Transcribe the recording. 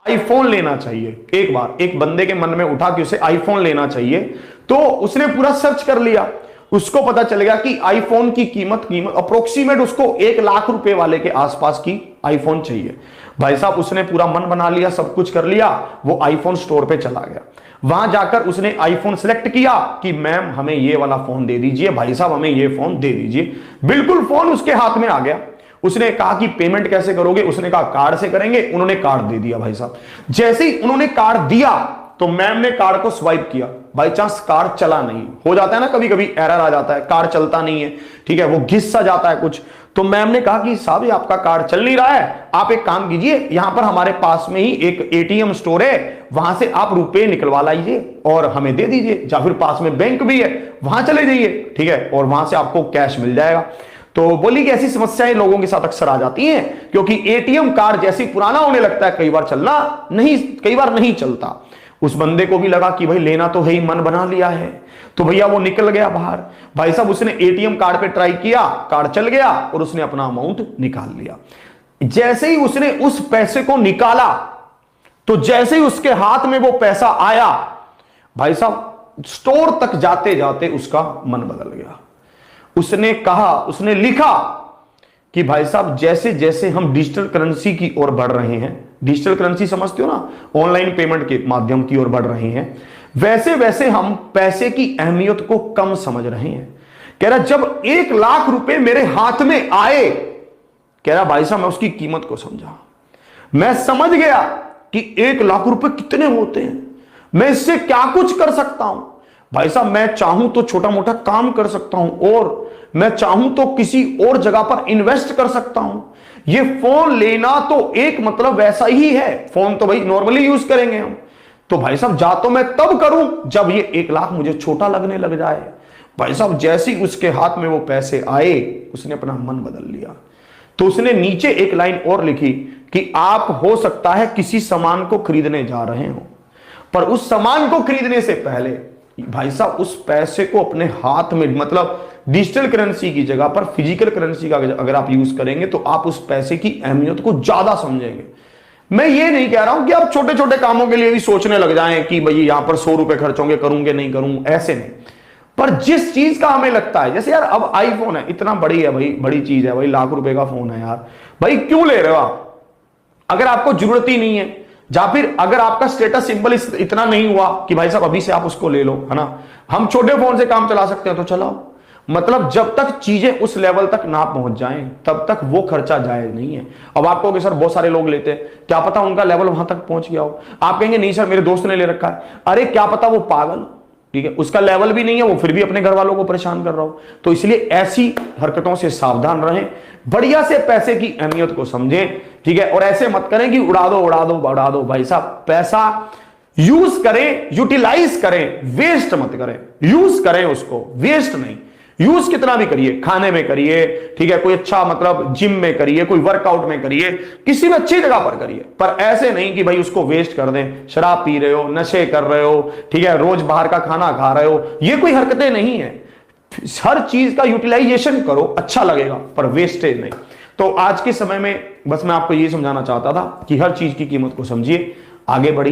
IPhone लेना चाहिए। एक बार एक बंदे के मन में उठा कि उसे आईफोन लेना चाहिए, तो उसने पूरा सर्च कर लिया। उसको पता चल गया कि आईफोन की कीमत अप्रोक्सीमेट उसको 1 लाख रुपए वाले के आसपास की आईफोन चाहिए। भाई साहब उसने पूरा मन बना लिया, सब कुछ कर लिया, वो आईफोन स्टोर पे चला गया। वहां जाकर उसने आईफोन सेलेक्ट किया कि मैम हमें ये वाला फोन दे दीजिए, भाई साहब हमें ये फोन दे दीजिए। बिल्कुल फोन उसके हाथ में आ गया। उसने कहा कि पेमेंट कैसे करोगे, उसने कहा कार्ड से करेंगे। उन्होंने कार्ड दे दिया। भाई साहब जैसे ही उन्होंने कार्ड दिया तो मैम ने कार्ड को स्वाइप किया। बाई चांस कार्ड चला नहीं, हो जाता है ना कभी कभी एरर आ जाता है, कार्ड चलता नहीं है, ठीक है, वो घिस सा जाता है कुछ। तो मैम ने कहा कि साहब ये आपका कार्ड चल नहीं रहा है, आप एक काम कीजिए, यहां पर हमारे पास में ही एक एटीएम स्टोर है, वहां से आप रुपए निकलवा लाइए और हमें दे दीजिए, या फिर पास में बैंक भी है वहां चले जाइए, ठीक है, और वहां से आपको कैश मिल जाएगा। तो बोली कि ऐसी समस्याएं लोगों के साथ अक्सर आ जाती हैं, क्योंकि एटीएम कार्ड जैसे पुराना होने लगता है कई बार नहीं चलता। उस बंदे को भी लगा कि भाई लेना तो है ही, मन बना लिया है, तो भैया वो निकल गया बाहर। भाई साहब उसने एटीएम कार्ड पे ट्राई किया, कार्ड चल गया और उसने अपना अमाउंट निकाल लिया। जैसे ही उसने उस पैसे को निकाला, तो जैसे ही उसके हाथ में वो पैसा आया, भाई साहब स्टोर तक जाते जाते उसका मन बदल गया। उसने लिखा कि भाई साहब जैसे जैसे हम डिजिटल करेंसी की ओर बढ़ रहे हैं, डिजिटल करेंसी समझते हो ना, ऑनलाइन पेमेंट के माध्यम की ओर बढ़ रहे हैं, वैसे वैसे हम पैसे की अहमियत को कम समझ रहे हैं। कह रहा जब 1 लाख रुपए मेरे हाथ में आए, कह रहा भाई साहब मैं उसकी कीमत को समझा, मैं समझ गया कि 1 लाख रुपए कितने होते हैं, मैं इससे क्या कुछ कर सकता हूं। भाई साहब मैं चाहूं तो छोटा मोटा काम कर सकता हूं, और मैं चाहूं तो किसी और जगह पर इन्वेस्ट कर सकता हूं। ये फोन लेना तो एक मतलब वैसा ही है, फोन तो भाई नॉर्मली यूज करेंगे हम, तो भाई साहब जा तो मैं तब करूं जब ये 1 लाख मुझे छोटा लगने लग जाए। भाई साहब जैसे ही उसके हाथ में वो पैसे आए, उसने अपना मन बदल लिया। तो उसने नीचे एक लाइन और लिखी कि आप हो सकता है किसी सामान को खरीदने जा रहे हो, पर उस सामान को खरीदने से पहले भाई साहब उस पैसे को अपने हाथ में, मतलब डिजिटल करेंसी की जगह पर फिजिकल करेंसी का अगर आप यूज करेंगे तो आप उस पैसे की अहमियत को ज्यादा समझेंगे। मैं ये नहीं कह रहा हूं कि आप छोटे छोटे कामों के लिए भी सोचने लग जाएं कि भाई यहां पर 100 रुपए खर्च होंगे, करूंगे नहीं करूं, ऐसे नहीं। पर जिस चीज का हमें लगता है, जैसे यार अब आईफोन है, इतना बड़ी है भाई, बड़ी चीज है भाई, 1 लाख रुपए का फोन है यार, भाई क्यों ले रहे हो आप, अगर आपको जरूरत ही नहीं है, या फिर अगर आपका स्टेटस सिंबल इतना नहीं हुआ कि भाई साहब अभी से आप उसको ले लो, है ना, हम छोटे फोन से काम चला सकते हैं तो चलाओ। मतलब जब तक चीजें उस लेवल तक ना पहुंच जाएं तब तक वो खर्चा जायज नहीं है। अब आप कहोगे सर बहुत सारे लोग लेते हैं, क्या पता उनका लेवल वहां तक पहुंच गया हो। आप कहेंगे नहीं सर मेरे दोस्त ने ले रखा है, अरे क्या पता वो पागल, ठीक है, उसका लेवल भी नहीं है, वो फिर भी अपने घर वालों को परेशान कर रहा हो। तो इसलिए ऐसी हरकतों से सावधान रहें, बढ़िया से पैसे की अहमियत को समझें, ठीक है, और ऐसे मत करें कि उड़ा दो उड़ा दो उड़ा दो। भाई साहब पैसा यूज करें, यूटिलाइज करें, वेस्ट मत करें, यूज करें उसको, वेस्ट नहीं। यूज कितना भी करिए, खाने में करिए, ठीक है, कोई अच्छा मतलब जिम में करिए, कोई वर्कआउट में करिए, किसी भी अच्छी जगह पर करिए, पर ऐसे नहीं कि भाई उसको वेस्ट कर दें। शराब पी रहे हो, नशे कर रहे हो, ठीक है, रोज बाहर का खाना खा रहे हो, ये कोई हरकतें नहीं है। हर चीज का यूटिलाइजेशन करो, अच्छा लगेगा, पर वेस्टेज नहीं। तो आज के समय में बस मैं आपको ये समझाना चाहता था कि हर चीज की कीमत को समझिए, आगे बढ़िए।